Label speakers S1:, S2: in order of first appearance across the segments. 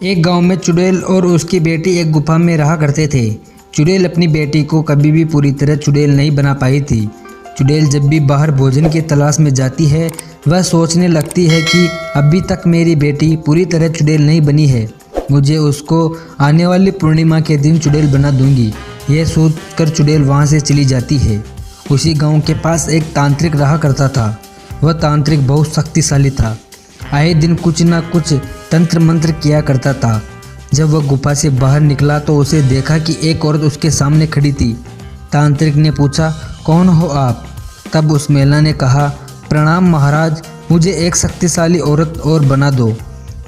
S1: एक गांव में चुड़ैल और उसकी बेटी एक गुफा में रहा करते थे। चुड़ैल अपनी बेटी को कभी भी पूरी तरह चुड़ैल नहीं बना पाई थी। चुड़ैल जब भी बाहर भोजन की तलाश में जाती है, वह सोचने लगती है कि अभी तक मेरी बेटी पूरी तरह चुड़ैल नहीं बनी है। मुझे उसको आने वाली पूर्णिमा के दिन चुड़ैल बना दूंगी। यह सोचकर चुड़ैल वहाँ से चली जाती है। उसी गांव के पास एक तांत्रिक रहा करता था। वह तांत्रिक बहुत शक्तिशाली था। आए दिन कुछ ना कुछ तंत्र मंत्र किया करता था। जब वह गुफा से बाहर निकला तो उसे देखा कि एक औरत उसके सामने खड़ी थी। तांत्रिक ने पूछा, कौन हो आप? तब उस महिला ने कहा, प्रणाम महाराज, मुझे एक शक्तिशाली औरत और बना दो।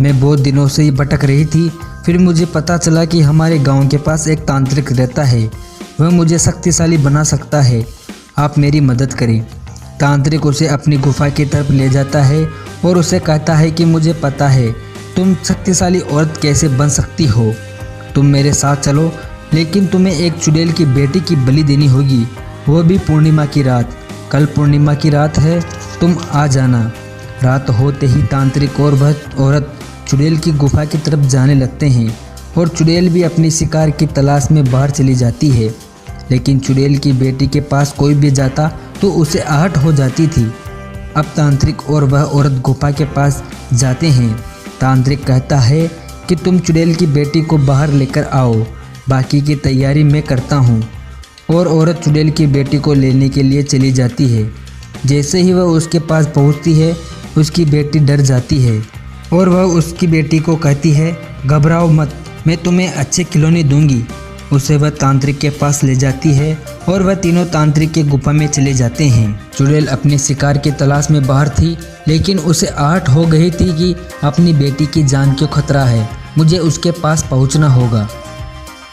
S1: मैं बहुत दिनों से ही भटक रही थी। फिर मुझे पता चला कि हमारे गांव के पास एक तांत्रिक रहता है। वह मुझे शक्तिशाली बना सकता है। आप मेरी मदद करें। तांत्रिक उसे अपनी गुफा की तरफ ले जाता है और उसे कहता है कि मुझे पता है तुम शक्तिशाली औरत कैसे बन सकती हो। तुम मेरे साथ चलो, लेकिन तुम्हें एक चुड़ैल की बेटी की बलि देनी होगी, वो भी पूर्णिमा की रात। कल पूर्णिमा की रात है, तुम आ जाना। रात होते ही तांत्रिक और वह औरत चुड़ैल की गुफा की तरफ जाने लगते हैं और चुड़ैल भी अपनी शिकार की तलाश में बाहर चली जाती है। लेकिन चुड़ैल की बेटी के पास कोई भी जाता तो उसे आहट हो जाती थी। अब तांत्रिक और वह औरत गुफा के पास जाते हैं। तांत्रिक कहता है कि तुम चुड़ैल की बेटी को बाहर लेकर आओ, बाकी की तैयारी मैं करता हूँ। और औरत चुड़ैल की बेटी को लेने के लिए चली जाती है। जैसे ही वह उसके पास पहुँचती है, उसकी बेटी डर जाती है और वह उसकी बेटी को कहती है, घबराओ मत, मैं तुम्हें अच्छे खिलौने दूंगी। उसे वह तांत्रिक के पास ले जाती है और वह तीनों तांत्रिक के गुफा में चले जाते हैं। चुड़ैल अपने शिकार की तलाश में बाहर थी, लेकिन उसे आहट हो गई थी कि अपनी बेटी की जान को खतरा है, मुझे उसके पास पहुंचना होगा।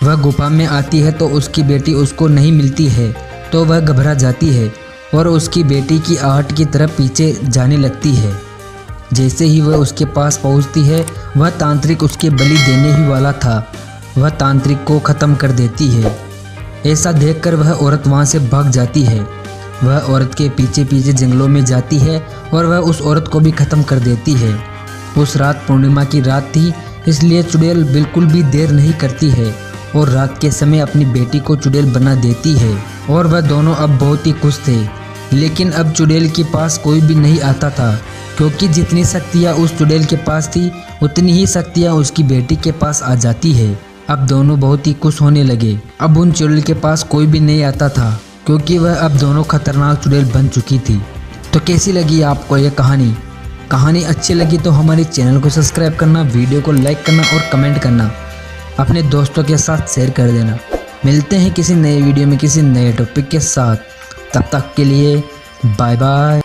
S1: वह गुफा में आती है तो उसकी बेटी उसको नहीं मिलती है, तो वह घबरा जाती है और उसकी बेटी की आहट की तरफ पीछे जाने लगती है। जैसे ही वह उसके पास पहुंचती है, वह तांत्रिक उसके बलि देने ही वाला था। वह तांत्रिक को ख़त्म कर देती है। ऐसा देखकर वह औरत वहाँ से भाग जाती है। वह औरत के पीछे पीछे जंगलों में जाती है और वह उस औरत को भी ख़त्म कर देती है। उस रात पूर्णिमा की रात थी, इसलिए चुड़ैल बिल्कुल भी देर नहीं करती है और रात के समय अपनी बेटी को चुड़ैल बना देती है। और वह दोनों अब बहुत ही खुश थे। लेकिन अब चुड़ैल के पास कोई भी नहीं आता था, क्योंकि जितनी शक्तियाँ उस चुड़ैल के पास थी, उतनी ही शक्तियाँ उसकी बेटी के पास आ जाती है। अब दोनों बहुत ही खुश होने लगे। अब उन चुड़ैल के पास कोई भी नहीं आता था, क्योंकि वह अब दोनों खतरनाक चुड़ैल बन चुकी थी। तो कैसी लगी आपको यह कहानी अच्छी लगी तो हमारे चैनल को सब्सक्राइब करना, वीडियो को लाइक करना और कमेंट करना, अपने दोस्तों के साथ शेयर कर देना। मिलते हैं किसी नए वीडियो में किसी नए टॉपिक के साथ। तब तक के लिए बाय बाय।